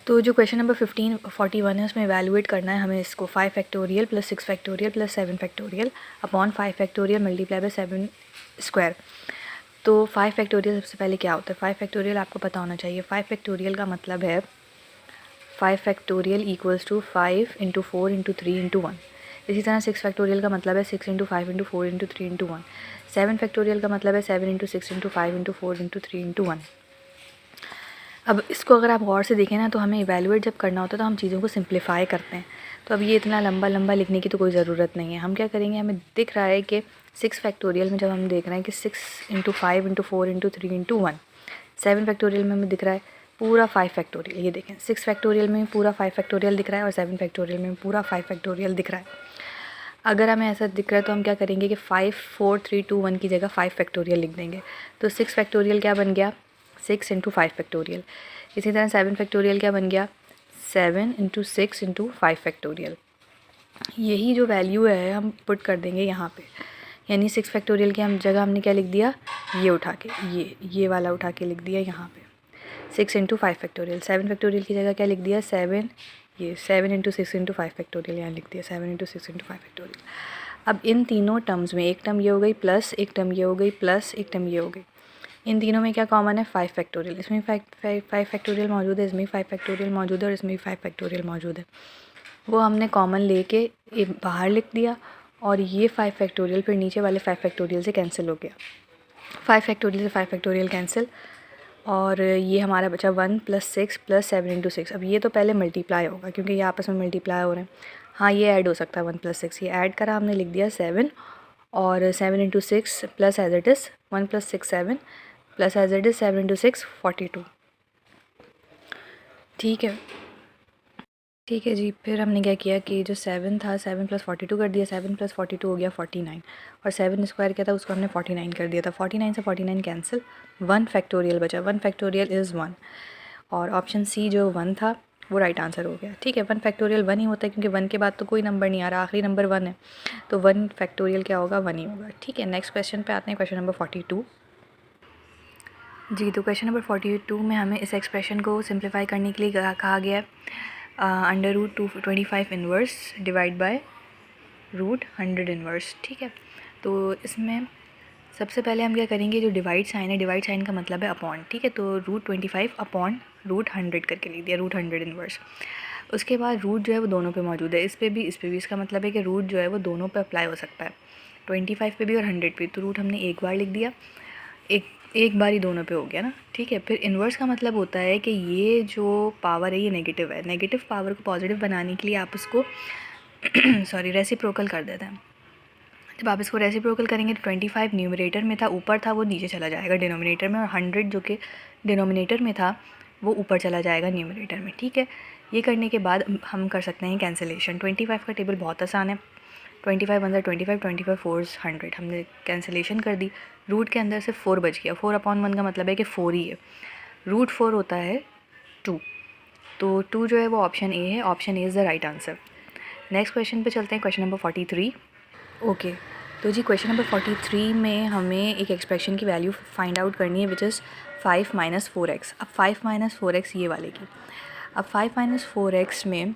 तो जो question number 1541 है उसमें इवैल्यूएट करना है हमें इसको 5 factorial plus 6 factorial plus 7 factorial upon 5 factorial multiply by 7 square. तो 5 फैक्टोरियल सबसे पहले क्या होता है? 5 फैक्टोरियल आपको पता होना चाहिए। 5 फैक्टोरियल का मतलब है 5 factorial equals to 5 into 4 into 3 into 1। इसी तरह 6 फैक्टोरियल का मतलब है 6 into 5 into 4 into 3 into 1। 7 factorial का मतलब है 7 into 6 into 5 into 4 into 3 into 1। अब इसको अगर आप गौर से देखें ना तो हमें इवैल्यूएट जब करना होता है तो हम चीज़ों को सिंप्लीफाई करते हैं। तो अब ये इतना लंबा लंबा लिखने की तो कोई ज़रूरत नहीं है। हम क्या करेंगे, हमें दिख रहा है कि 6 फैक्टोरियल में जब हम देख रहे हैं कि 6 into 5 into 4 into 3 into 1। 7 factorial में हमें दिख रहा है पूरा 5 फैक्टोरियल। ये देखें 6 फैक्टोरियल में पूरा 5 फैक्टोरियल दिख रहा है और 7 फैक्टोरियल में पूरा 5 फैक्टोरियल दिख रहा है। अगर हमें ऐसा दिख रहा है तो हम क्या करेंगे कि 5 4 3 2 1 की जगह 5 फैक्टोरियल लिख देंगे। तो 6 फैक्टोरियल क्या बन गया? 6 इंटू 5 फैक्टोरियल। इसी तरह 7 फैक्टोरियल क्या बन गया? 7 इंटू 6 इंटू 5 फैक्टोरियल। यही जो वैल्यू है हम पुट कर देंगे यहाँ पे, यानी 6 फैक्टोरियल की हम जगह हमने क्या लिख दिया? ये उठा के, ये वाला उठा के लिख दिया यहाँ पे 6 इंटू 5 फैक्टोरियल। 7 फैक्टोरियल की जगह क्या लिख दिया? 7, ये 7 इंटू 6 इंटू 5 फैक्टोरियल यहाँ लिख दिया 7 इंटू 6 इंटू 5 फैक्टोरियल। अब इन तीनों टर्म्स में एक टर्म ये हो गई प्लस, एक टर्म ये हो गई प्लस, एक टर्म ये हो गई। इन तीनों में क्या कॉमन है? 5 फैक्टोरियल। इसमें 5 फैक्टोरियल मौजूद है, इसमें 5 फैक्टोरियल मौजूद है और इसमें 5 फैक्टोरियल मौजूद है। वो हमने कॉमन लेके बाहर लिख दिया और ये 5 फैक्टोरियल फिर नीचे वाले 5 फैक्टोरियल से कैंसिल हो गया। 5 फैक्टोरियल से 5 फैक्टोरियल कैंसिल और ये हमारा बचा 1 प्लस 6 प्लस 7 इंटू 6। अब ये तो पहले मल्टीप्लाई होगा क्योंकि ये आपस में मल्टीप्लाई हो रहे हैं। हाँ, ये ऐड हो सकता है 1 प्लस 6, ये ऐड करा हमने, लिख दिया 7 और 7 into 6 plus as it is 1 plus 6 7 plus as it is 7 into 6 42। ठीक है, ठीक है जी। फिर हमने क्या किया कि जो 7 था 7 प्लस 42 कर दिया, 7 प्लस 42 हो गया 49 और 7 स्क्वायर क्या था उसको हमने 49 कर दिया था। 49 से 49 कैंसिल, 1 फैक्टोरियल बचा, 1 फैक्टोरियल इज़ 1 और ऑप्शन सी जो 1 था वो राइट आंसर हो गया। ठीक है, 1 फैक्टोरियल 1 ही होता है क्योंकि 1 के बाद तो कोई नंबर नहीं आ रहा, आखिरी नंबर 1 है तो 1 फैक्टोरियल क्या होगा? 1 ही होगा। ठीक है, नेक्स्ट क्वेश्चन पे आते हैं, क्वेश्चन नंबर 42 जी। तो क्वेश्चन नंबर 42 में हमें इस एक्सप्रेशन को सिंप्लीफाई करने के लिए कहा गया है under root 225 inverse divide by root 100 inverse. ठीक है, तो इसमें सबसे पहले हम क्या करेंगे, जो डिवाइड साइन है, डिवाइड साइन का मतलब है अपॉन। ठीक है, तो रूट 25 अपॉन रूट 100 करके लिख दिया, रूट 100 इन्वर्स। उसके बाद रूट जो है वो दोनों पे मौजूद है, इस पे भी इस पे भी। इसका मतलब है कि रूट जो है वो दोनों पे अप्लाई हो सकता है, 25 पे भी और 100 पे। तो रूट हमने एक बार लिख दिया, एक बार ही दोनों पे हो गया ना। ठीक है, फिर इन्वर्स का मतलब होता है कि ये जो पावर है ये नेगेटिव है, नेगेटिव पावर को पॉजिटिव बनाने के लिए आप उसको सॉरी रेसिप्रोकल कर देते हैं। जब आप इसको रेसिप्रोकल करेंगे तो 25 न्यूमरेटर में था, ऊपर था, वो नीचे चला जाएगा डिनोमिनेटर में, और 100 जो कि डिनोमिनेटर में था वो ऊपर चला जाएगा न्यूमरेटर में। ठीक है, ये करने के बाद हम कर सकते हैं कैंसिलेशन। 25 का टेबल बहुत आसान है, 25 अंदर 25, 25 4 100, हमने कैंसिलेशन कर दी। रूट के अंदर से 4 बच गया, 4 अपॉन 1 का मतलब है कि 4 ही है। रूट 4 होता है 2, तो 2 जो है वो ऑप्शन ए है, option A is the right answer. Next question पे चलते हैं, क्वेश्चन नंबर 43। ओके, तो जी क्वेश्चन नंबर 43 में हमें एक एक्सप्रेशन की वैल्यू फाइंड आउट करनी है विच इज़ 5 माइनस 4x। अब 5 माइनस 4x ये वाले की, अब 5 माइनस 4x में,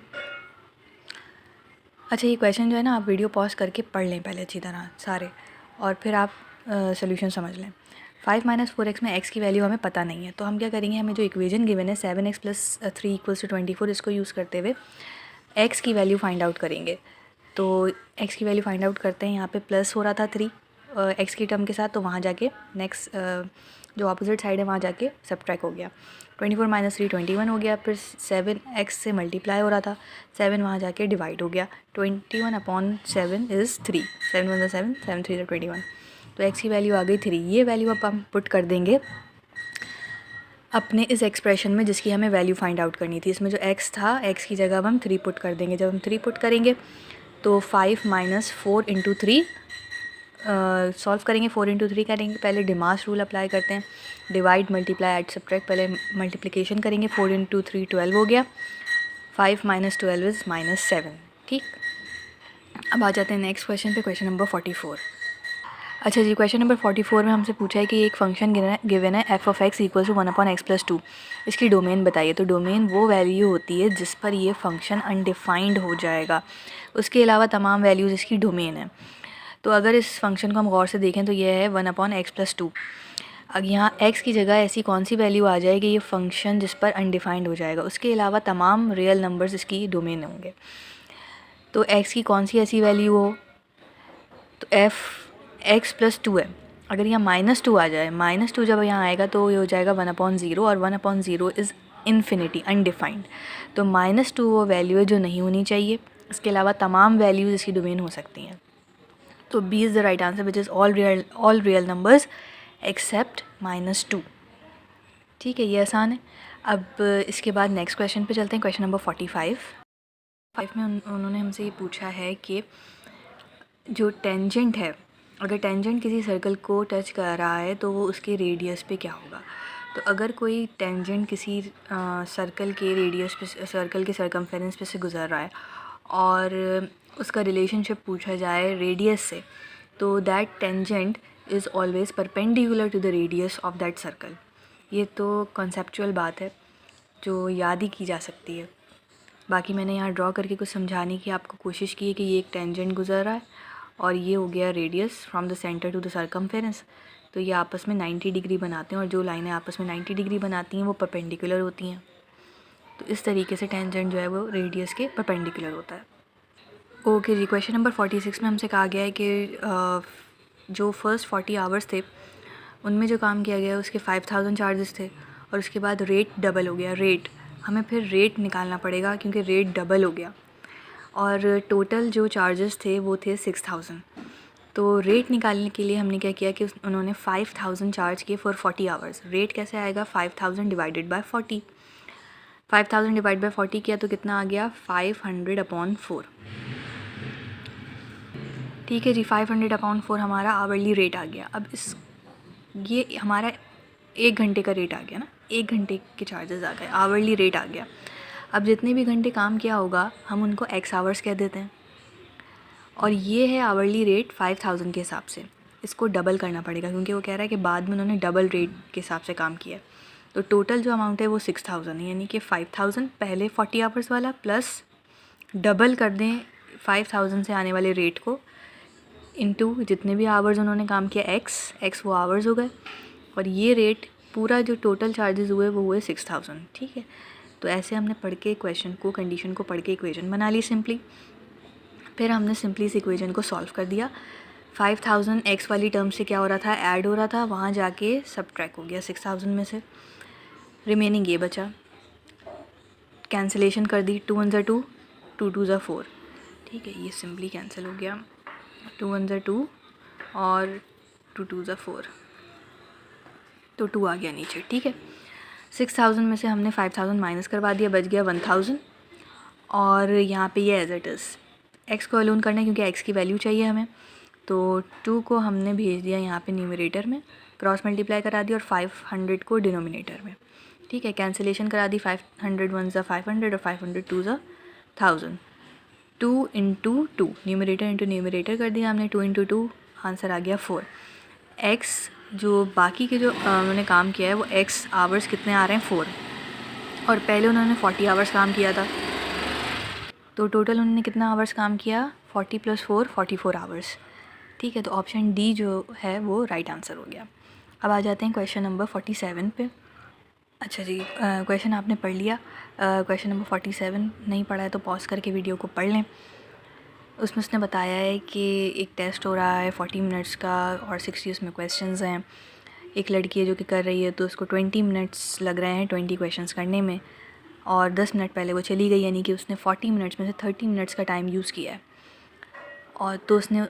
अच्छा ये क्वेश्चन जो है ना आप वीडियो पॉज करके पढ़ लें पहले अच्छी तरह सारे, और फिर आप सोल्यूशन समझ लें। 5 माइनस 4x में x की वैल्यू हमें पता नहीं है, तो हम क्या करेंगे, हमें जो इक्वेशन गिवन है 7x प्लस 3 इक्वल्स टू 24, इसको यूज़ करते हुए x की वैल्यू फाइंड आउट करेंगे। तो x की वैल्यू फाइंड आउट करते हैं, यहाँ पे प्लस हो रहा था 3 x की टर्म के साथ, तो वहाँ जाके नेक्स्ट जो अपोजिट साइड है वहाँ जाके सबट्रैक्ट हो गया, 24 माइनस 3 21 हो गया। फिर 7x से मल्टीप्लाई हो रहा था, 7 वहाँ जाके डिवाइड हो गया, 21 अपॉन 7 इज़ 3, 7 1 7 7 3 21, तो x की वैल्यू आ गई 3। ये वैल्यू अब हम पुट कर देंगे अपने इस एक्सप्रेशन में जिसकी हमें वैल्यू फाइंड आउट करनी थी। इसमें जो x था, x की जगह अब हम 3 पुट कर देंगे। जब हम 3 पुट करेंगे तो 5 माइनस 4 इंटू 3 सॉल्व करेंगे, 4 इंटू 3 करेंगे, पहले डिमास रूल अप्लाई करते हैं, डिवाइड मल्टीप्लाई ऐड सब्ट्रैक्ट, पहले मल्टीप्लिकेशन करेंगे, 4 इंटू 3 12 हो गया, 5 माइनस 12 इज़ -7। ठीक, अब आ जाते हैं नेक्स्ट क्वेश्चन पे, क्वेश्चन नंबर 44। अच्छा जी, क्वेश्चन नंबर 44 में हमसे पूछा है कि एक फंक्शन गिवन है F of X equal to 1/x+2। इसकी डोमेन बताइए। तो डोमेन वो वैल्यू होती है जिस पर ये फंक्शन अनडिफाइंड हो जाएगा, उसके अलावा तमाम वैल्यूज़ इसकी डोमेन है। तो अगर इस फंक्शन को हम गौर से देखें तो ये है 1/x+2। अब यहाँ x की जगह ऐसी कौन सी वैल्यू आ जाएगी ये फंक्शन जिस पर अनडिफाइंड हो जाएगा, उसके अलावा तमाम रियल नंबर्स इसकी डोमेन होंगे। तो x की कौन सी ऐसी वैल्यू हो, तो f(x+2) है। अगर यहाँ -2 आ जाए, -2 जब यहाँ आएगा तो ये हो जाएगा 1/0, और 1/0 इज़ इन्फिनिटी, अनडिफाइंड। तो -2 वो वैल्यू है जो नहीं होनी चाहिए, इसके अलावा तमाम वैल्यूज़ इसकी डोमेन हो सकती हैं। तो B is the right answer which is all real numbers accept -2। ठीक है, ये आसान है। अब इसके बाद नेक्स्ट क्वेश्चन पे चलते हैं, क्वेश्चन नंबर 45 में उन्होंने हमसे ये पूछा है कि जो टेंजेंट है, अगर टेंजेंट किसी सर्कल को टच कर रहा है तो वो उसके रेडियस पे क्या होगा। तो अगर कोई टेंजेंट किसी सर्कल के रेडियस पे, सर्कल के सर्कमफेरेंस पे से गुज़र रहा है और उसका रिलेशनशिप पूछा जाए रेडियस से, तो that tangent is always perpendicular to the radius of that circle. ये तो कॉन्सेप्चुअल बात है जो याद ही की जा सकती है। बाकी मैंने यहाँ ड्रॉ करके कुछ समझाने की आपको कोशिश की है कि ये एक टेंजेंट गुजर रहा है और ये हो गया radius from the centre to the circumference. तो ये आपस में 90 डिग्री बनाते हैं, और जो लाइनें आपस में 90 डिग्री बनाती हैं वो परपेंडिकुलर होती हैं। तो इस तरीके से टेंजेंट जो है वो रेडियस के परपेंडिकुलर होता है। ओके जी, क्वेश्चन नंबर 46 में हमसे कहा गया है कि जो फर्स्ट 40 आवर्स थे उनमें जो काम किया गया उसके 5000 चार्जेस थे, और उसके बाद रेट डबल हो गया। रेट हमें फिर रेट निकालना पड़ेगा क्योंकि रेट डबल हो गया, और टोटल जो चार्जेस थे वो थे 6000। तो रेट निकालने के लिए हमने क्या किया कि उन्होंने 5000 चार्ज किए फॉर 40 आवर्स। रेट कैसे आएगा, 5000 डिवाइडेड बाय 40। 5000 डिवाइड बाय 40 किया तो कितना आ गया, 500/4। ठीक है जी, 500/4 हमारा आवरली रेट आ गया। अब ये हमारा 1 घंटे का रेट आ गया ना, 1 घंटे के चार्जेस आ गए, आवरली रेट आ गया। अब जितने भी घंटे काम किया होगा हम उनको x आवर्स कह देते हैं, और ये है आवरली रेट 5000 के हिसाब से। इसको डबल करना पड़ेगा क्योंकि वो कह रहा है कि बाद में उन्होंने डबल रेट के हिसाब से काम किया। तो टोटल जो अमाउंट है वो 6000 है, यानी कि 5000 पहले 40 आवर्स वाला प्लस डबल कर दें 5000 से आने वाले रेट को इनटू जितने भी आवर्स उन्होंने काम किया x वो आवर्स हो गए, और ये रेट पूरा जो टोटल चार्जेस हुए वो हुए 6000। ठीक है, तो ऐसे हमने पढ़ के क्वेश्चन को, कंडीशन को पढ़ के इक्वेशन बना ली सिंपली। फिर हमने सिंपली इस इक्वेशन को सॉल्व कर दिया। 5000 x वाली टर्म से क्या हो रहा था, ऐड हो रहा था, वहाँ जाके सबट्रैक्ट हो गया 6000 में से। रिमेनिंग ये बचा, कैंसिलेशन कर दी, 2 1 2, 2 2 4। ठीक है, ये सिंपली कैंसिल हो गया, 2 1 2 और 2 2 4, तो 2 आ गया नीचे। ठीक है, 6000 में से हमने 5000 माइनस करवा दिया, बच गया 1000, और यहाँ पे ये एज इट इज़ x को अलोन करना है क्योंकि x की वैल्यू चाहिए हमें। तो 2 को हमने भेज दिया यहाँ पे न्यूमरेटर में, क्रॉस मल्टीप्लाई करा दिया, और 500 को डिनोमिनेटर में। ठीक है, कैंसिलेशन करा दी, 500 1 ज़ा 500 और 500 2 ज़ा 1000। 2 इंटू 2, न्यूमरेटर इंटू न्यूमरेटर कर दिया हमने, 2 इंटू 2, आंसर आ गया 4। x जो बाकी के जो उन्होंने काम किया है वो x आवर्स कितने आ रहे हैं, 4, और पहले उन्होंने 40 आवर्स काम किया था, तो टोटल उन्होंने कितना आवर्स काम किया, 40 + 4 44 आवर्स। ठीक है, तो ऑप्शन डी जो है वो राइट आंसर हो गया। अब आ जाते हैं क्वेश्चन नंबर 47 पे। अच्छा जी, क्वेश्चन आपने पढ़ लिया। क्वेश्चन नंबर 47 नहीं पढ़ा है तो पॉज करके वीडियो को पढ़ लें। उसमें उसने बताया है कि एक टेस्ट हो रहा है 40 मिनट्स का, और 60 उसमें क्वेश्चंस हैं। एक लड़की है जो कि कर रही है, तो उसको 20 मिनट्स लग रहे हैं 20 क्वेश्चंस करने में, और 10 मिनट पहले वो चली गई, यानी कि उसने 40 मिनट्स में से 30 मिनट्स का टाइम यूज़ किया है। और तो उसने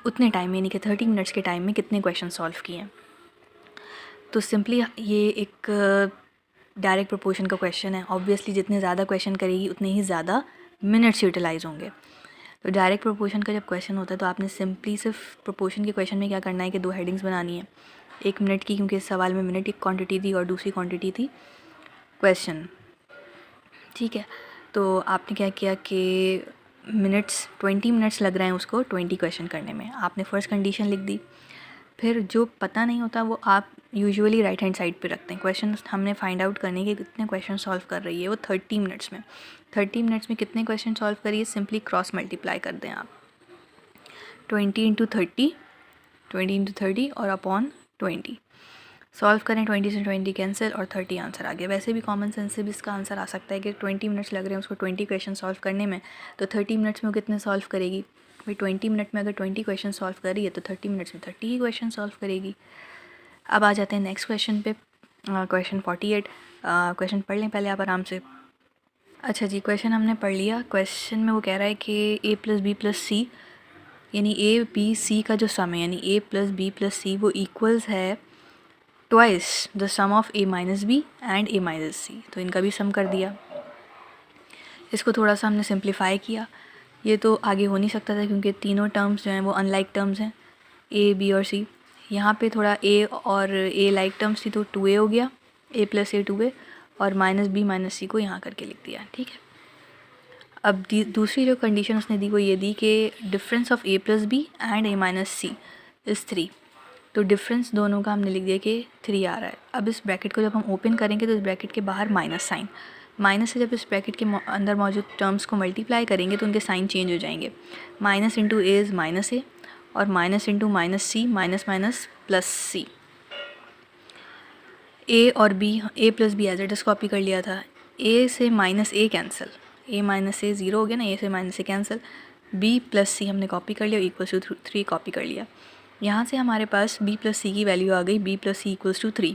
उतने टाइम यानी कि 30 मिनट्स के टाइम में कितने क्वेश्चन सॉल्व किए हैं। तो सिंपली ये एक डायरेक्ट प्रोपोर्शन का क्वेश्चन है। ऑब्वियसली जितने ज़्यादा क्वेश्चन करेगी उतने ही ज़्यादा मिनट्स यूटिलाइज होंगे। तो डायरेक्ट प्रोपोर्शन का जब क्वेश्चन होता है तो आपने सिंपली सिर्फ प्रोपोर्शन के क्वेश्चन में क्या करना है कि 2 हेडिंग्स बनानी है, 1 मिनट की, क्योंकि इस सवाल में मिनट एक क्वांटिटी थी और दूसरी क्वांटिटी थी क्वेश्चन। ठीक है, तो आपने क्या किया कि मिनट्स 20 मिनट्स लग रहे हैं उसको 20 क्वेश्चन करने में। आपने फर्स्ट कंडीशन लिख दी, फिर जो पता नहीं होता वो आप यूजुअली राइट हैंड साइड पे रखते हैं। क्वेश्चन हमने फाइंड आउट करने के कितने क्वेश्चन सॉल्व कर रही है वो 30 मिनट्स में। 30 मिनट्स में कितने क्वेश्चन सॉल्व करिए, सिंपली क्रॉस मल्टीप्लाई कर दें आप 20 इंटू 30, 20 इंटू 30 और अपॉन 20 सॉल्व करें। 20 से 20 कैंसिल और 30 आंसर आ गया। वैसे भी कॉमन सेंस से भी इसका आंसर आ सकता है कि 20 मिनट्स लग रहे हैं उसको 20 क्वेश्चन सॉल्व करने में, तो 30 मिनट्स में वो कितने सॉल्व करेगी भाई। 20 मिनट में अगर 20 क्वेश्चन सॉल्व कर रही है तो 30 मिनट्स में 30 ही क्वेश्चन सॉल्व करेगी। अब आ जाते हैं नेक्स्ट क्वेश्चन पे, क्वेश्चन 48। क्वेश्चन पढ़ लें पहले आप आराम से। अच्छा जी, क्वेश्चन हमने पढ़ लिया। क्वेश्चन में वो कह रहा है कि a प्लस बी प्लस सी यानी ए बी सी का जो सम है यानी a plus B plus C वो इक्वल्स है twice the sum of a minus B and a minus C. तो इनका भी सम कर दिया। इसको थोड़ा सा हमने सिंप्लीफाई किया। ये तो आगे हो नहीं सकता था क्योंकि तीनों टर्म्स जो हैं वो अनलाइक टर्म्स हैं, a b और c। यहाँ पे थोड़ा a और a लाइक टर्म्स थी तो 2a हो गया, a प्लस a 2a, और माइनस b माइनस c को यहाँ करके लिख दिया। ठीक है। अब दूसरी जो कंडीशन उसने दी वो ये दी कि difference of a plus B and a minus C is 3। तो डिफरेंस दोनों का हमने लिख दिया कि 3 आ रहा है। अब इस ब्रैकेट को जब हम ओपन करेंगे तो इस ब्रैकेट के बाहर माइनस साइन, माइनस से जब इस ब्रैकेट के अंदर मौजूद टर्म्स को मल्टीप्लाई करेंगे तो उनके साइन चेंज हो जाएंगे। Minus into A is minus A और minus into minus C minus minus plus C. A और B, A plus B as it is copy कर लिया था। ए से minus A cancel, A minus A zero हो गया ना, A से minus A cancel. B plus C हमने कॉपी कर लिया, इक्वल्स टू 3 कॉपी कर लिया। यहाँ से हमारे पास b प्लस सी की वैल्यू आ गई, b plus C equals to 3।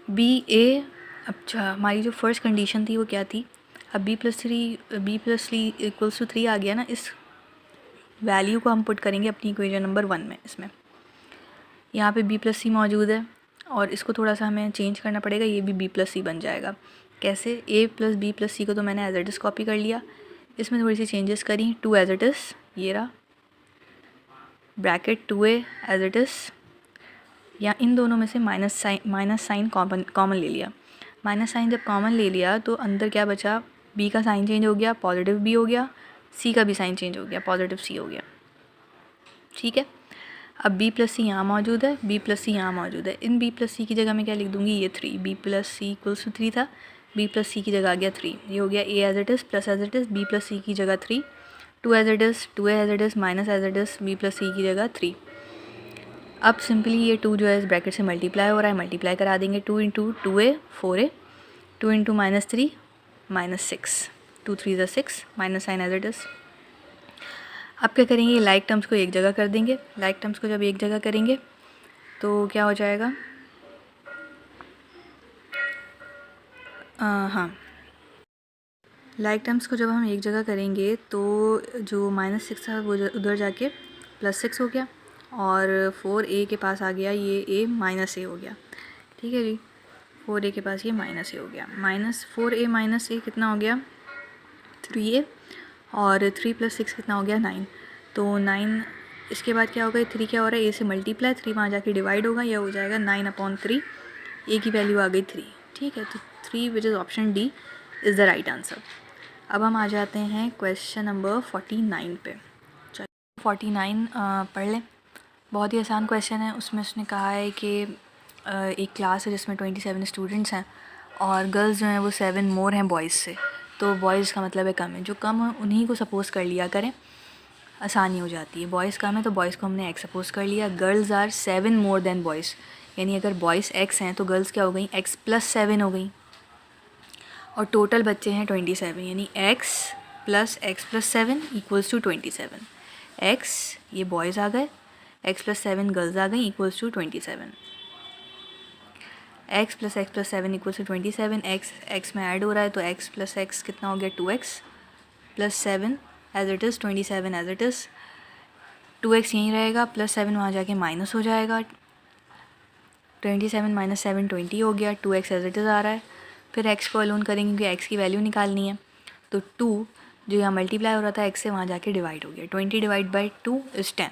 B A, अच्छा हमारी जो फर्स्ट कंडीशन थी वो क्या थी, अब b plus C equals to 3 आ गया ना, इस वैल्यू को हम पुट करेंगे अपनी इक्वेशन नंबर 1 में। इसमें यहाँ पे b प्लस सी मौजूद है और इसको थोड़ा सा हमें चेंज करना पड़ेगा, ये भी b प्लस सी बन जाएगा। कैसे, a प्लस बी प्लस सी को तो मैंने एज इट इज़ कॉपी कर लिया, इसमें थोड़ी सी चेंजेस करी, 2 एज इट इज़, ये रहा bracket 2a as it is, या इन दोनों में से माइनस साइन कॉमन ले लिया। माइनस साइन जब कॉमन ले लिया तो अंदर क्या बचा, b का साइन चेंज हो गया, पॉजिटिव b हो गया, c का भी साइन चेंज हो गया, पॉजिटिव c हो गया। ठीक है। अब b प्लस सी यहाँ मौजूद है, b प्लस सी यहाँ मौजूद है। इन b प्लस सी की जगह मैं क्या लिख दूँगी, ये 3, b plus C equals to 3 था, b प्लस सी की जगह आ गया 3, ये हो गया a as it is plus as it is b plus C की जगह 3, 2 as it is, 2a as it is minus as it is b plus C की जगह 3। अब सिंपली ये 2 जो है इस ब्रैकेट से मल्टीप्लाई हो रहा है, मल्टीप्लाई करा देंगे, 2 into 2a 4a, 2 into minus 3 minus 6, 2 3 ज़ा 6, minus sign as it is. अब क्या करेंगे, ये लाइक टर्म्स को एक जगह कर देंगे। लाइक टर्म्स को जब एक जगह करेंगे तो क्या हो जाएगा, हाँ, लाइक टर्म्स को जब हम एक जगह करेंगे तो जो माइनस 6 था वो उधर जाके प्लस 6 हो गया और 4a के पास आ गया ये a माइनस a हो गया। ठीक है जी, 4a के पास ये माइनस a हो गया। माइनस 4a माइनस a कितना हो गया, 3a, और 3 प्लस 6 कितना हो गया, 9। तो 9, इसके बाद क्या होगा, 3 क्या हो रहा है, a से मल्टीप्लाई, 3 वहाँ जाके डिवाइड होगा, यह हो जाएगा 9/3, a की वैल्यू आ गई 3। ठीक है, तो 3 विच is option D is the right answer. अब हम आ जाते हैं क्वेश्चन नंबर 49 पे। चलिए 49 पढ़ लें। बहुत ही आसान क्वेश्चन है। उसमें उसने कहा है कि एक क्लास है जिसमें 27 स्टूडेंट्स हैं और गर्ल्स जो हैं वो 7 मोर हैं बॉयज़ से। तो बॉयज़ का मतलब है कम है, जो कम है उन्हीं को सपोज़ कर लिया करें, आसानी हो जाती है। बॉयज़ कम है तो बॉयज़ को हमने x सपोज़ कर लिया। Girls are 7 more than boys, यानी अगर बॉयज़ x हैं तो गर्ल्स क्या हो गई, x प्लस 7 हो गई, और टोटल बच्चे हैं 27, यानी x plus 7 equals to 27। x ये बॉयज़ आ गए, x प्लस 7 गर्ल्स आ गई, equals to 27। x plus 7 equals to 27। x में ऐड हो रहा है तो x प्लस x कितना हो गया, 2x plus 7 as it is, 27 as it is, 2x यहीं रहेगा, प्लस 7 वहाँ जाके माइनस हो जाएगा, 27 माइनस 7 20 हो गया, 2x एज इट इज़ आ रहा है। फिर x को अलोन करेंगे क्योंकि x की वैल्यू निकालनी है, तो 2 जो यहाँ मल्टीप्लाई हो रहा था x से वहाँ जाके डिवाइड हो गया, 20 डिवाइड बाई 2 इज़ 10।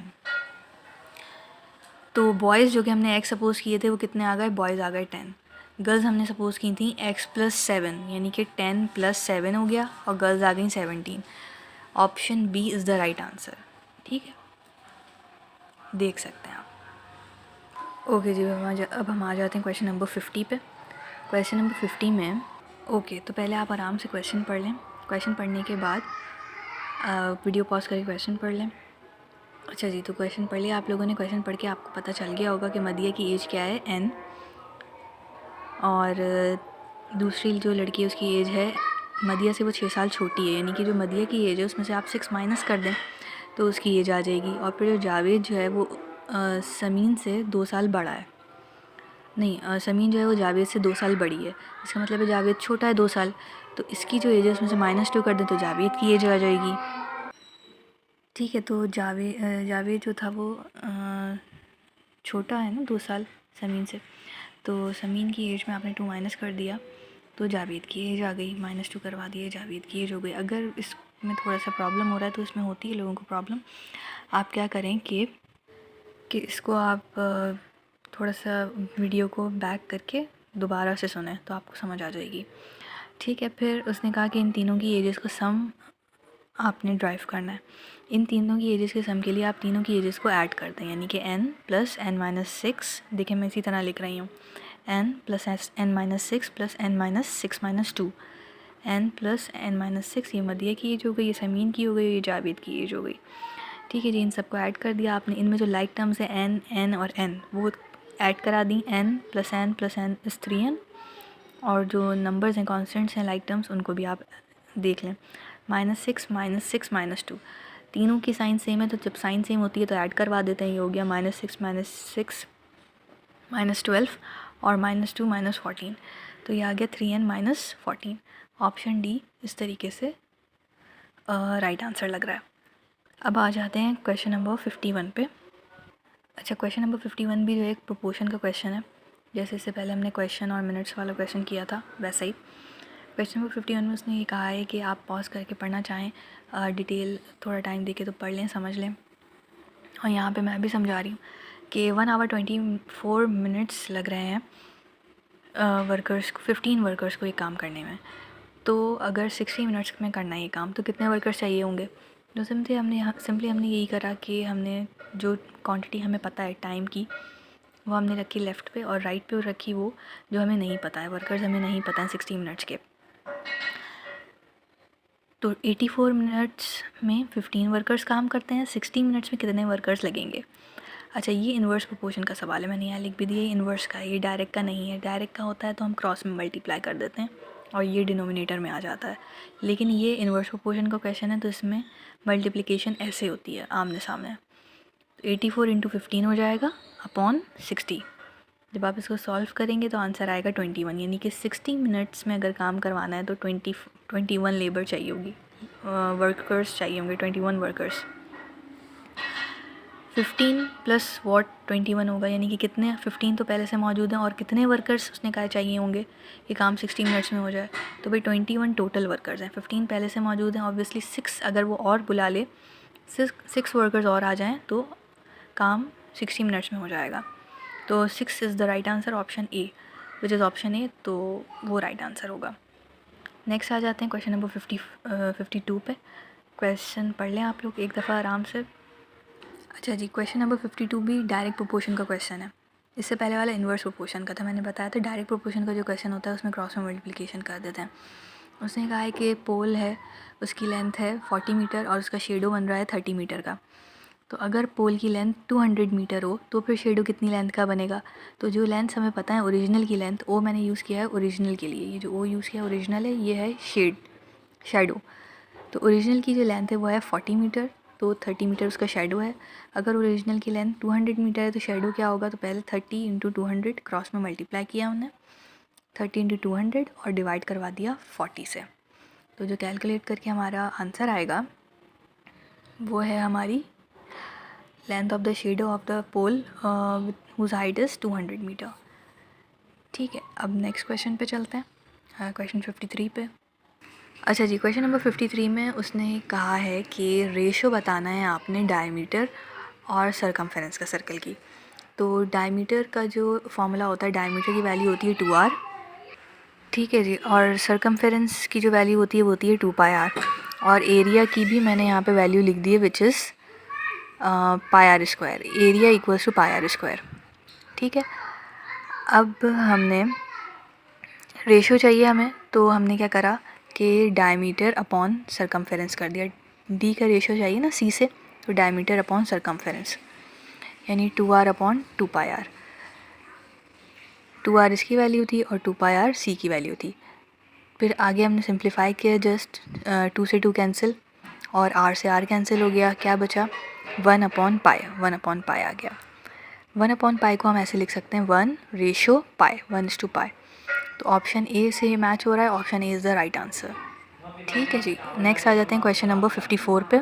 तो बॉयज़ जो कि हमने x सपोज़ किए थे वो कितने आ गए, बॉयज़ आ गए 10। गर्ल्स हमने सपोज़ की थी x प्लस 7, यानी कि 10 प्लस 7 हो गया, और गर्ल्स आ गई 17। Option B is the right answer. ठीक है, देख सकते हैं आप। ओके जी, अब हम आ जाते हैं क्वेश्चन नंबर 50 पे। क्वेश्चन नंबर 50 में ओके, तो पहले आप आराम से क्वेश्चन पढ़ लें। क्वेश्चन पढ़ने के बाद वीडियो पॉज करके क्वेश्चन पढ़ लें। अच्छा जी, तो क्वेश्चन पढ़ लिया आप लोगों ने। क्वेश्चन पढ़ के आपको पता चल गया होगा कि मदिया की एज क्या है, n, और दूसरी जो लड़की है उसकी एज है, मदिया से वो 6 साल छोटी है, यानी कि जो मदिया की एज है उसमें से आप 6 माइनस कर दें तो उसकी एज आ जाएगी। और फिर जो जावेद जो है वो समीन से 2 साल बड़ा है। नहीं, समीन जो है वो जावेद से 2 साल बड़ी है। इसका मतलब है जावेद छोटा है 2 साल, तो इसकी जो एज है उसमें से -2 कर दें तो जावेद की एज आ जाएगी। ठीक है, तो जावेद जो था वो छोटा है ना 2 साल समीन से, तो समीन की एज में आपने 2 माइनस कर दिया तो जावेद की एज आ गई। -2 करवा दिए, जावेद की एज हो गई। अगर इसमें थोड़ा सा प्रॉब्लम हो रहा है तो इसमें होती है लोगों को प्रॉब्लम, आप क्या करें कि इसको आप थोड़ा सा वीडियो को बैक करके दोबारा से सुनें तो आपको समझ आ जाएगी। ठीक है, फिर उसने कहा कि इन तीनों की एजेस को सम आपने ड्राइव करना है। इन तीनों की एजेस के सम के लिए आप तीनों की एजेस को ऐड कर दें, यानी कि n + n - 6। देखिए मैं इसी तरह लिख रही हूँ, n + n - 6 + n - 6 - 2। n + n - 6 ये मदिया की एज हो गई, ये समीन की हो गई, ये जावेद की एज हो गई। ठीक है जी, इन सबको ऐड कर दिया आपने। इनमें जो लाइक टर्म्स है n, n और n वो ऐड करा दी। n + n + n = 3n, और जो नंबर्स हैं कॉन्स्टेंट्स हैं लाइक टर्म्स उनको भी आप देख लें। -6 - 6 - 2, तीनों की साइन सेम है तो जब साइन सेम होती है तो ऐड करवा देते हैं। ये हो गया -6 - 6 - 12 और -2 - 14, तो ये आ गया 3n - 14। ऑप्शन डी इस तरीके से राइट आंसर लग रहा है। अब आ जाते हैं क्वेश्चन नंबर 51 पे। अच्छा, क्वेश्चन नंबर 51 भी जो एक प्रोपोर्शन का क्वेश्चन है, जैसे इससे पहले हमने क्वेश्चन और मिनट्स वाला क्वेश्चन किया था वैसा ही। क्वेश्चन नंबर 51 में उसने ये कहा है कि आप पॉज करके पढ़ना चाहें, डिटेल थोड़ा टाइम देके तो पढ़ लें, समझ लें। और यहाँ पे मैं भी समझा रही हूँ कि 1 आवर 24 मिनट्स लग रहे हैं वर्कर्स को, 15 वर्कर्स को ये काम करने में। तो अगर 60 मिनट्स में करना है ये काम तो कितने वर्कर्स चाहिए होंगे? तो सिंपली हमने यही करा कि हमने जो क्वांटिटी हमें पता है टाइम की वो हमने रखी लेफ़्ट पे, और राइट पे रखी वो जो हमें नहीं पता है, वर्कर्स हमें नहीं पता है 60 मिनट्स के। तो 84 मिनट्स में 15 वर्कर्स काम करते हैं, 60 मिनट्स में कितने वर्कर्स लगेंगे? अच्छा, ये इन्वर्स प्रोपोर्शन का सवाल है, मैंने यहाँ लिख भी दिया। इन्वर्स का, ये डायरेक्ट का नहीं है। डायरेक्ट का होता है तो हम क्रॉस में मल्टीप्लाई कर देते हैं और ये डिनोमिनेटर में आ जाता है, लेकिन ये इन्वर्स प्रोपोर्शन का क्वेश्चन है तो इसमें मल्टीप्लिकेशन ऐसे होती है आमने सामने। 84 × 15 हो जाएगा अपॉन 60। जब आप इसको सॉल्व करेंगे तो आंसर आएगा 21, यानी कि 60 मिनट्स में अगर काम करवाना है तो 21 लेबर चाहिए होगी, वर्कर्स चाहिए होंगे, 21 वर्कर्स। 15 + वॉट 21 होगा, यानी कि कितने 15 तो पहले से मौजूद हैं और कितने वर्कर्स उसने कहा चाहिए होंगे ये काम 60 मिनट्स में हो जाए। तो भाई 21 टोटल वर्कर्स हैं, 15 पहले से मौजूद हैं, ऑब्वियसली 6 अगर वो और बुला ले, 6 वर्कर्स और आ जाएं तो काम 60 मिनट्स में हो जाएगा। तो 6 is the right answer, option A, which is option A, तो वो राइट आंसर होगा। नेक्स्ट आ जाते हैं क्वेश्चन नंबर 52 पे। क्वेश्चन पढ़ लें आप लोग एक दफ़ा आराम से। अच्छा जी, क्वेश्चन नंबर 52 भी डायरेक्ट प्रोपोर्शन का क्वेश्चन है। इससे पहले वाला इन्वर्स प्रोपोर्शन का था, मैंने बताया था। डायरेक्ट प्रोपोर्शन का जो क्वेश्चन होता है उसमें क्रॉस में मल्टीप्लिकेशन कर देते हैं। उसने कहा है कि पोल है, उसकी लेंथ है 40 मीटर और उसका शेडो बन रहा है 30 मीटर का। तो अगर पोल की लेंथ 200 मीटर हो तो फिर शेडो कितनी लेंथ का बनेगा? तो जो लेंथ हमें पता है ओरिजिनल की लेंथ, वो मैंने यूज़ किया है ओरिजिनल के लिए। ये जो ओ यूज़ किया ओरिजिनल है, ये है शेडो। तो ओरिजिनल की जो लेंथ है वो है 40 मीटर, तो 30 मीटर उसका शेडो है। अगर ओरिजिनल की लेंथ 200 मीटर है तो शेडो क्या होगा? तो पहले 30 × 200 क्रॉस में मल्टीप्लाई किया हमने, 30 × 200 और डिवाइड करवा दिया 40 से। तो जो कैलकुलेट करके हमारा आंसर आएगा वो है हमारी length of the shadow of the pole whose height is 200 metre. ठीक है, अब नेक्स्ट क्वेश्चन पे चलते हैं, क्वेश्चन 53 पे। अच्छा जी, क्वेश्चन नंबर 53 में उसने कहा है कि रेशो बताना है आपने डायमीटर और सरकमफेरेंस का सर्कल की। तो डायमीटर का जो फॉर्मूला होता है, डायमीटर की वैल्यू होती है 2r, ठीक है जी, और सरकमफेरेंस की जो वैल्यू होती है वो होती है 2πr, और एरिया की भी मैंने यहाँ पे वैल्यू लिख दी है which is pi R square, area equals to pi R square. ठीक है, अब हमने रेशो चाहिए हमें, तो हमने क्या करा कि डायमीटर अपॉन सरकमफेरेंस कर दिया। डी का रेशो चाहिए ना सी से, तो डायमीटर अपॉन सरकमफेरेंस, यानी 2r upon 2 pi are. 2r इसकी वैल्यू थी और 2 पाई आर सी की वैल्यू थी। फिर आगे हमने सिंप्लीफाई किया, जस्ट 2 से 2 कैंसिल और r से r कैंसिल हो गया, क्या बचा 1 अपॉन पाई, 1 अपॉन पाई आ गया। 1 अपॉन पाई को हम ऐसे लिख सकते हैं 1 रेशो पाई, 1:2 पाई। तो ऑप्शन ए से ये मैच हो रहा है, option A is the right answer. ठीक है जी, नेक्स्ट आ जाते हैं क्वेश्चन नंबर 54 पे।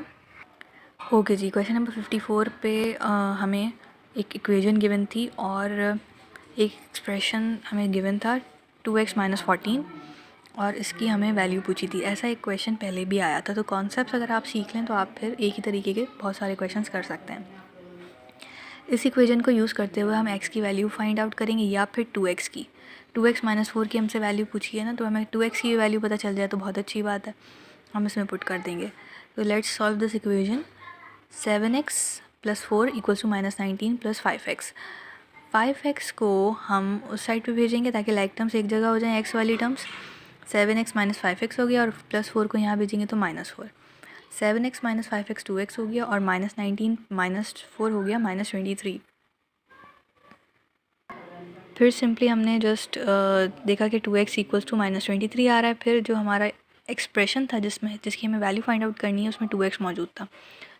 ओके जी, क्वेश्चन नंबर 54 पे हमें एक इक्वेशन गिवन थी और एक एक्सप्रेशन हमें गिवन था 2x - 14 और इसकी हमें वैल्यू पूछी थी। ऐसा एक क्वेश्चन पहले भी आया था, तो कॉन्सेप्ट्स अगर आप सीख लें तो आप फिर एक ही तरीके के बहुत सारे क्वेश्चंस कर सकते हैं। इस इक्वेशन को यूज़ करते हुए हम x की वैल्यू फाइंड आउट करेंगे या फिर 2x की। 2x - 4 की हमसे वैल्यू पूछी है ना, तो हमें 2x की वैल्यू पता चल जाए तो बहुत अच्छी बात है, हम इसमें पुट कर देंगे। तो let's solve this equation. 7x + 4 = -19 + 5x। 5x को हम उस साइड पे भेजेंगे ताकि लाइक टर्म्स एक जगह हो जाएं, x वाली टर्म्स। 7x - 5x हो गया और +4 को यहाँ भेजेंगे तो -4। 7x - 5x 2x हो गया और -19 - 4 हो गया -23। फिर सिंपली हमने जस्ट देखा कि 2x = -23 आ रहा है। फिर जो हमारा एक्सप्रेशन था जिसकी हमें वैल्यू फाइंड आउट करनी है, उसमें 2x मौजूद था,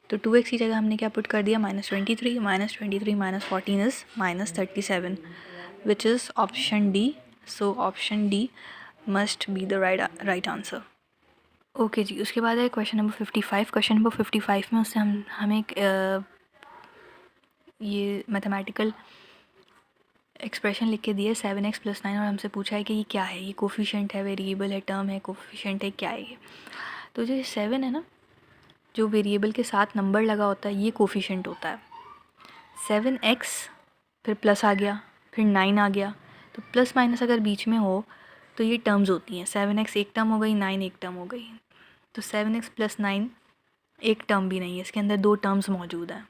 तो 2x की जगह हमने क्या पुट कर दिया -23। -23 - 14 is -37 which is option D. So option D must be the right answer. Okay जी, उसके बाद है क्वेश्चन नंबर 55। क्वेश्चन नंबर 55 में उससे हमें एक ये मैथमेटिकल एक्सप्रेशन लिख के दिए 7x + 9 और हमसे पूछा है कि ये क्या है, ये कोफिशिएंट है, वेरिएबल है, टर्म है, कोफिशिएंट है, क्या है ये। तो जो 7 है ना, जो वेरिएबल के साथ नंबर लगा होता है ये कोफिशिएंट होता है। 7x फिर प्लस आ गया, फिर 9 आ गया, तो प्लस माइनस अगर बीच में हो तो ये टर्म्स होती हैं। 7x एक टर्म हो गई, 9 एक टर्म हो गई, तो 7x + 9 एक टर्म भी नहीं है, इसके अंदर 2 टर्म्स मौजूद हैं।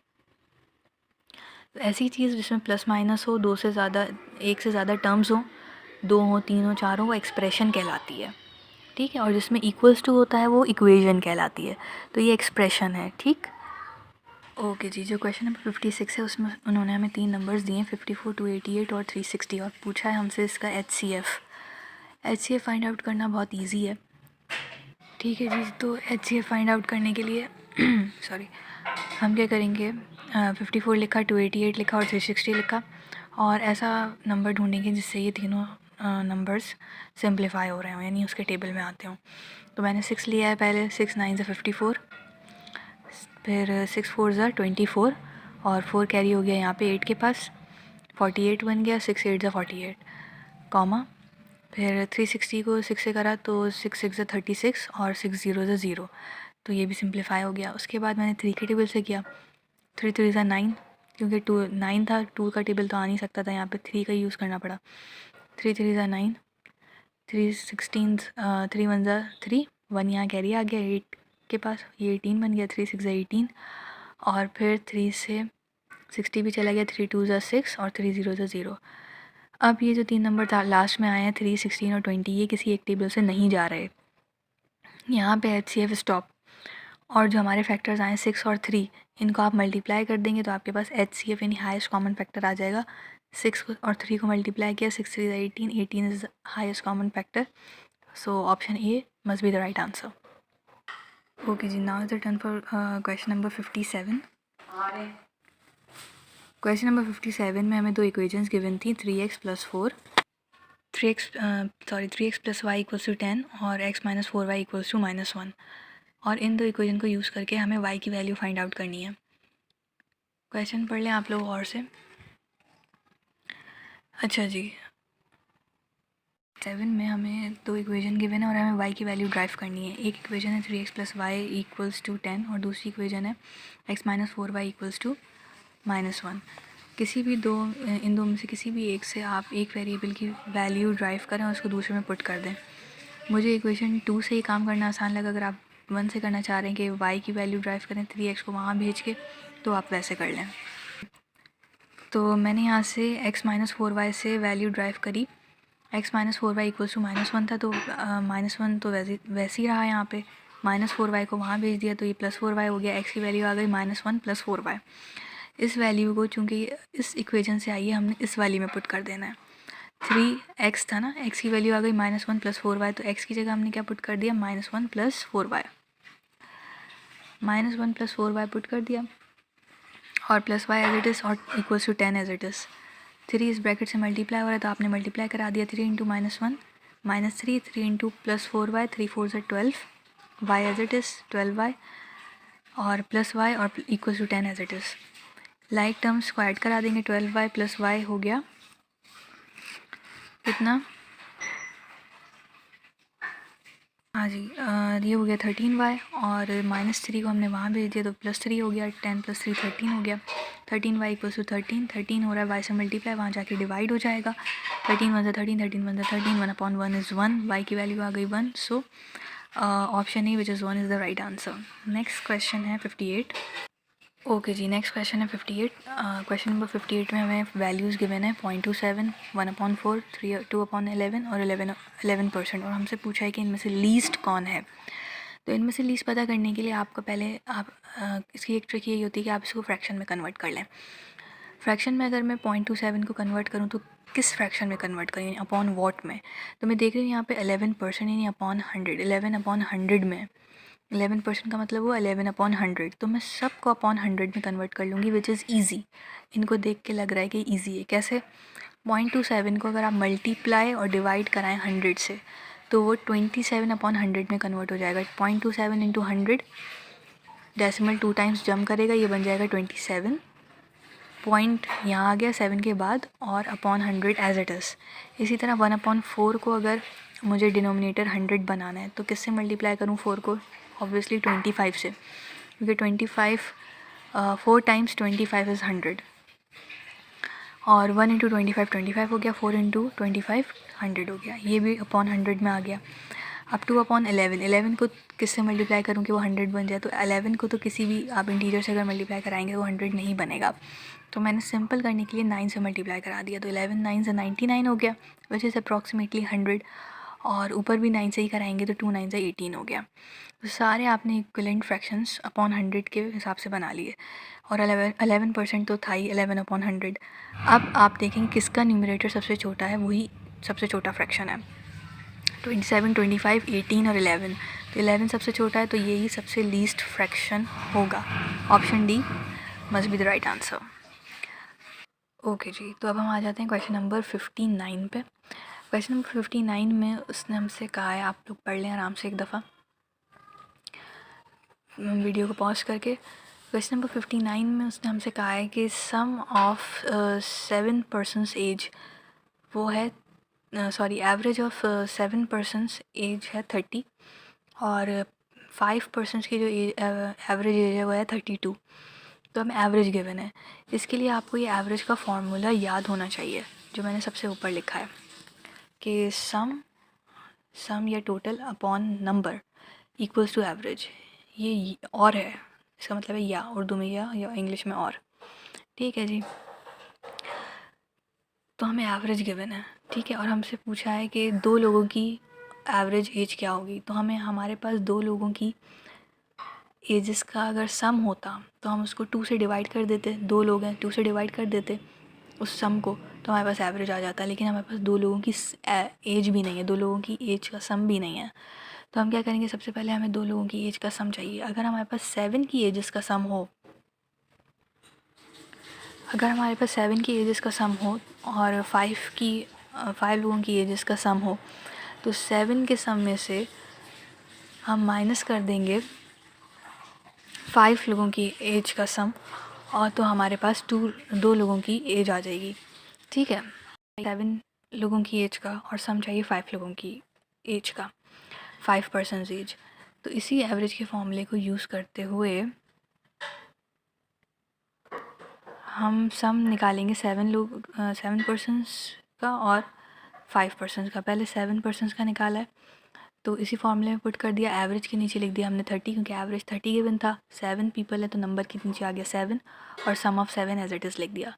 तो ऐसी चीज़ जिसमें प्लस माइनस हो, 2 से ज़्यादा, 1 से ज़्यादा टर्म्स हो, 2 हो, 3 हो, 4 हो, वो एक्सप्रेशन कहलाती है। ठीक है, और जिसमें इक्वल्स टू होता है वो इक्वेशन कहलाती है। तो ये एक्सप्रेशन है। ठीक, ओके जी, जो क्वेश्चन नंबर 56 है उसमें उन्होंने हमें 3 नंबर्स दिए हैं, 54, 288 और 360, और पूछा है हमसे इसका HCF फाइंड आउट करना बहुत इजी है। ठीक है जी, तो HCF फाइंड आउट करने के लिए सॉरी, हम क्या करेंगे, 54 लिखा, 288 लिखा और 360 लिखा, और ऐसा नंबर ढूंढेंगे जिससे ये तीनों नंबर्स सिंप्लीफाई हो रहे हों, यानी उसके टेबल में आते हों। तो मैंने 6 लिया है पहले, 6 9 से 54, फिर 6 4 ज़ा 24 और 4 कैरी हो गया यहाँ पे 8 के पास, 48 बन गया, 6 8 ज़ा 48, कॉमा, फिर 360 को 6 से करा तो 6 6 ज़ा 36 और 6 0 ज़ा 0, तो ये भी सिंप्लीफाई हो गया। उसके बाद मैंने 3 के टेबल से किया, 3 3 ज़ा 9, क्योंकि 2 9 था, 2 का टेबल तो आ नहीं सकता था, यहाँ पे 3 का यूज़ करना पड़ा। 3 3 ज़ा 9, 3 16 3 1 ज़ा 3, 1 यहाँ कैरी आ गया 8 के पास, ये 18 बन गया, 3 6 ज़ा 18, और फिर 3 से 60 भी चला गया, 3 2 ज़ा 6 और 3 0 ज़ा 0। अब ये जो 3 नंबर था लास्ट में आए हैं 3 16 और 20, ये किसी एक टेबल से नहीं जा रहे, यहाँ पे HCF स्टॉप। और जो हमारे फैक्टर्स आए 6 और 3, इनको आप मल्टीप्लाई कर देंगे तो आपके पास HCF यानी हाईएस्ट कॉमन फैक्टर आ जाएगा। 6 और 3 को मल्टीप्लाई किया, 6 3 18, 18 is highest common factor, so option A must be the right answer. Okay जी, now is the turn for question number 57। Question number 57 में हमें 2 इक्वेशंस गिवन थी, 3x + 4 3x + y = 10 और x - 4y = -1, और इन 2 इक्वेशन को use करके हमें y की वैल्यू फाइंड आउट करनी है। क्वेश्चन पढ़ लें आप लोग और से। अच्छा जी, 7 में हमें 2 इक्वेशन गिवन है और हमें y की वैल्यू ड्राइव करनी है। एक इक्वेशन है 3x + y = 10 और दूसरी इक्वेशन है x - 4y = -1। किसी भी इन दो में से किसी भी एक से आप एक वेरिएबल की वैल्यू ड्राइव करें और उसको दूसरे में पुट कर दें। मुझे इक्वेशन 2 से ही काम करना आसान लगा। अगर आप 1 से करना चाह रहे हैं कि y की वैल्यू ड्राइव करें, 3x को वहाँ भेज के तो आप वैसे कर लें। तो मैंने यहाँ से x माइनस 4y से वैल्यू ड्राइव करी। x minus 4y equals to -1 था, तो -1 तो वैसे ही रहा यहाँ पे। -4y को वहाँ भेज दिया तो ये +4y हो गया। x की वैल्यू आ गई -1 + 4y। इस वैल्यू को चूँकि इस इक्वेशन से आई है, हमने इस वैल्यू में पुट कर देना है। 3x था ना, x की वैल्यू आ गई -1 + 4y, तो x की जगह हमने क्या पुट कर दिया, -1 + 4y। -1 + 4y पुट कर दिया और +y एज इट इज़ और equals to 10 as it is. 3 इस ब्रैकेट से मल्टीप्लाई हो रहा है तो आपने मल्टीप्लाई करा दिया। 3 × -1 -3, 3 × +4y, 3 4 = 12, y as it is 12y और +y और equals to 10 as it is. Like terms को ऐड करा देंगे। 12y + y हो गया कितना, हाँ जी, ये हो गया 13y और -3 को हमने वहाँ भेज दिया तो +3 हो गया। 10 + 3 13 हो गया। 13y = 13, 13 हो रहा है y से मल्टीप्लाई, वहाँ जाके डिवाइड हो जाएगा। 13 × 1 = 13, 13 × 1 = 13, 1/1 इज़ 1, y की वैल्यू आ गई 1। सो option A which is 1 is the right answer. Next question है 58। ओके जी, नेक्स्ट क्वेश्चन है 58। क्वेश्चन नंबर 58 में हमें वैल्यूज़ गिवन है 0.27, 1/4, 3 2/11 और 11%, और हमसे पूछा है कि इनमें से लीस्ट कौन है। तो इनमें से लीस्ट पता करने के लिए आपका पहले इसकी एक ट्रिक यही होती है कि आप इसको फ्रैक्शन में कन्वर्ट कर लें। फ्रैक्शन में अगर मैं 0.27 को कन्वर्ट करूँ तो किस फ्रैक्शन में कन्वर्ट करूँ, यानी अपॉन वॉट में। तो मैं देख रही हूँ यहाँ पे 11% यानी अपॉन 100, 11/100 में 11% का मतलब वो 11/100, तो मैं सबको अपॉन 100 में कन्वर्ट कर लूँगी, विच इज़ ईजी। इनको देख के लग रहा है कि ईजी है। कैसे? 0.27 को अगर आप मल्टीप्लाई और डिवाइड कराएं 100 से तो वो 27/100 में कन्वर्ट हो जाएगा। 0.27 × 100, डेसिमल 2 टाइम्स जम करेगा, ये बन जाएगा 27। पॉइंट यहाँ आ गया 7 के बाद और अपॉन 100 एज इट इज़। इसी तरह 1/4 को अगर मुझे डिनोमिनेटर 100 बनाना है तो किससे मल्टीप्लाई करूँ 4 को? ऑब्वियसली 25 से, क्योंकि 25 4 टाइम्स 25 इज़ 100 और 1 × 25 25 हो गया, 4 × 25 100 हो गया, ये भी अपॉन 100 में आ गया। अब 2/11, 11 को किससे मल्टीप्लाई करूँ कि वो 100 बन जाए? तो 11 को तो किसी भी आप इंटीजर से अगर मल्टीप्लाई कराएंगे तो 100 नहीं बनेगा, तो मैंने सिंपल करने के लिए 9 से मल्टीप्लाई करा दिया। तो 11 9 से 99 हो गया, विच इज़ अप्रॉक्सीमेटली 100, और ऊपर भी 9 से ही कराएंगे तो 2 9 से 18 हो गया। तो सारे आपने इक्विवेलेंट फ्रैक्शंस अपॉन 100 के हिसाब से बना लिए, और 11% तो था ही 11/100। अब आप देखेंगे किसका न्यूमरेटर सबसे छोटा है, वही सबसे छोटा फ्रैक्शन है। 27, 25, 18 और 11, तो 11 सबसे छोटा है, तो यही सबसे लीस्ट फ्रैक्शन होगा। Option D must be the right answer. Okay जी, तो अब हम आ जाते हैं क्वेश्चन नंबर 59 पे। क्वेश्चन नंबर 59 में उसने हमसे कहा है, आप लोग पढ़ लें आराम से एक दफ़ा वीडियो को पॉज करके। क्वेश्चन नंबर 59 में उसने हमसे कहा है कि सम ऑफ 7 पर्सनस एज वो है, sorry, average of 7 persons age है 30 और 5 पर्सनस की जो एवरेज एज है वो है 32। तो हमें एवरेज गिवन है। इसके लिए आपको ये एवरेज का फॉर्मूला याद होना चाहिए, जो मैंने सबसे ऊपर लिखा है कि सम या total upon number equals to average. ये और है, इसका मतलब है या, उर्दू में या इंग्लिश में और। ठीक है जी, तो हमें एवरेज गिवन है, ठीक है, और हमसे पूछा है कि दो लोगों की एवरेज एज क्या होगी। तो हमारे पास दो लोगों की एजेस का अगर सम होता तो हम उसको 2 से डिवाइड कर देते। दो लोग हैं, 2 से डिवाइड कर देते उस सम को, तो हमारे पास एवरेज आ जाता। लेकिन हमारे पास दो लोगों की एज भी नहीं है, दो लोगों की एज का सम भी नहीं है। तो हम क्या करेंगे, सबसे पहले हमें दो लोगों की एज का सम चाहिए। अगर हमारे पास 7 की एजेस का सम हो, अगर हमारे पास 7 की एजेस का सम हो और 5 लोगों की एजेस का सम हो, तो 7 के सम में से हम माइनस कर देंगे 5 लोगों की एज का सम, और तो हमारे पास दो लोगों की एज आ जाएगी। ठीक है, 7 लोगों की एज का और सम चाहिए 5 लोगों की एज का, 5 पर्सनस एज। तो इसी एवरेज के फॉर्मूले को यूज़ करते हुए हम सम निकालेंगे 7 पर्सनस का और 5 पर्सनस का। पहले 7 पर्सनस का निकाला है, तो इसी फॉर्मूले में पुट कर दिया, एवरेज के नीचे लिख दिया हमने 30 क्योंकि एवरेज 30 गिवन था, 7 पीपल है तो नंबर के नीचे आ गया 7 और सम ऑफ 7 एज इट इज़ लिख दिया।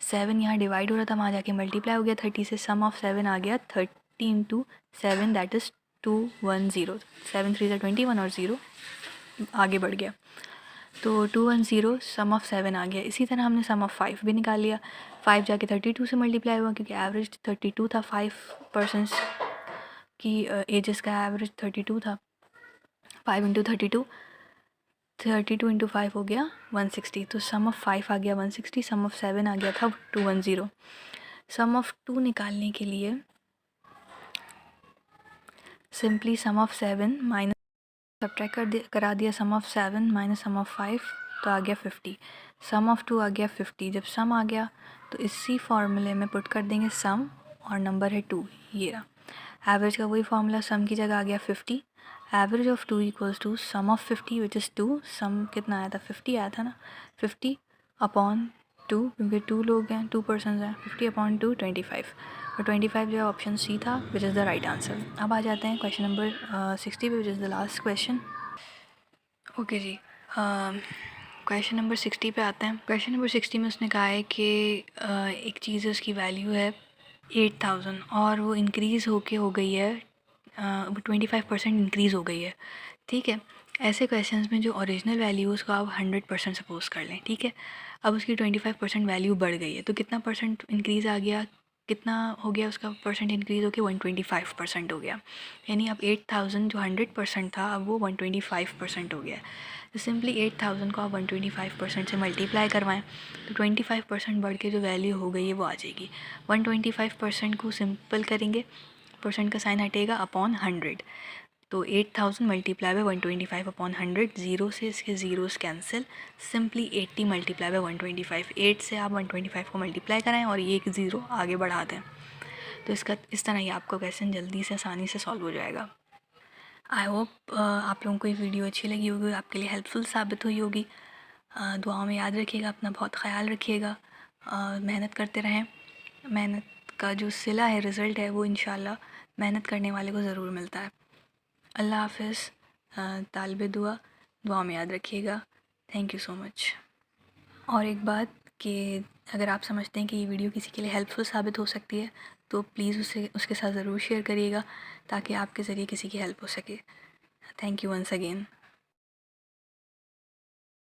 7 यहाँ डिवाइड हो रहा था, वहाँ जाके मल्टीप्लाई हो गया 30 से, सम ऑफ 7 आ गया 30 इंटू 7 दैट इज़ 210, 7 3 21 और 0 आगे बढ़ गया तो 210 सम ऑफ 7 आ गया। इसी तरह हमने सम ऑफ 5 भी निकाल लिया, 5 जाके 32 से मल्टीप्लाई हुआ क्योंकि एवरेज 32 था, 5 पर्सनस की एजेस का एवरेज 32 था, 5 इंटू 32, 32 इंटू 5 हो गया 160, तो सम ऑफ 5 आ गया 160, सम ऑफ 7 आ गया था 210। सम ऑफ 2 निकालने के लिए simply some of 7 minus subtract करा दिया, सम ऑफ 7 माइनस सम ऑफ 5 तो आ गया 50, सम ऑफ 2 आ गया 50। जब सम आ गया तो इसी फार्मूले में पुट कर देंगे सम और नंबर है 2, ये रहा। एवरेज का वही फार्मूला, सम की जगह आ गया 50, average of 2 equals to sum of 50 which is 2, sum कितना आया था 50 आया था ना, 50 अपॉन 2 क्योंकि 2 लोग हैं, 2 पर्सन हैं, 50 अपॉन 2 25 और 25 जो है ऑप्शन सी था which is the right answer. अब आ जाते हैं क्वेश्चन नंबर 60 पे which is the last question. Okay जी, क्वेश्चन नंबर 60 पे आते हैं। क्वेश्चन नंबर 60 में उसने कहा है कि एक चीज़ है उसकी वैल्यू है 8000 और वो इंक्रीज़ होके हो गई है, वो 25% इंक्रीज़ हो गई है, ठीक है। ऐसे क्वेश्चंस में जो ओरिजिनल वैल्यू है उसको आप 100% सपोज कर लें, ठीक है। अब उसकी 25% वैल्यू बढ़ गई है तो कितना परसेंट इंक्रीज़ आ गया, कितना हो गया उसका परसेंट इंक्रीज़ होकर 125% हो गया, यानी अब 8000 जो 100% था अब वो 125% हो गया। तो सिंपली 8000 को आप 125% से मल्टीप्लाई करवाएं तो 25% बढ़ के जो वैल्यू हो गई है वो आ जाएगी। 125% को सिंपल करेंगे, परसेंट का साइन हटेगा अपॉन 100, तो 8000 मल्टीप्लाई बाय 125 अपॉन 100, जीरो से इसके zeros cancel, simply 80 multiply by 125, 8 से आप 125 को मल्टीप्लाई कराएं और ये एक ज़ीरो आगे बढ़ा दें, तो इसका इस तरह ही आपका क्वेश्चन जल्दी से आसानी से सॉल्व हो जाएगा। आई होप आप लोगों को ये वीडियो अच्छी लगी होगी, आपके लिए हेल्पफुल साबित हुई होगी। दुआओं में याद रखिएगा, अपना बहुत ख्याल रखिएगा, मेहनत करते रहें, मेहनत का जो सिला है, रिज़ल्ट है वो इंशाल्लाह मेहनत करने वाले को ज़रूर मिलता है। अल्लाह हाफ़िज़, तालिबे दुआ में याद रखिएगा। Thank you so much. और एक बात कि अगर आप समझते हैं कि ये वीडियो किसी के लिए हेल्पफुल साबित हो सकती है तो प्लीज़ उसके साथ ज़रूर शेयर करिएगा ताकि आपके ज़रिए किसी की हेल्प हो सके। Thank you once again.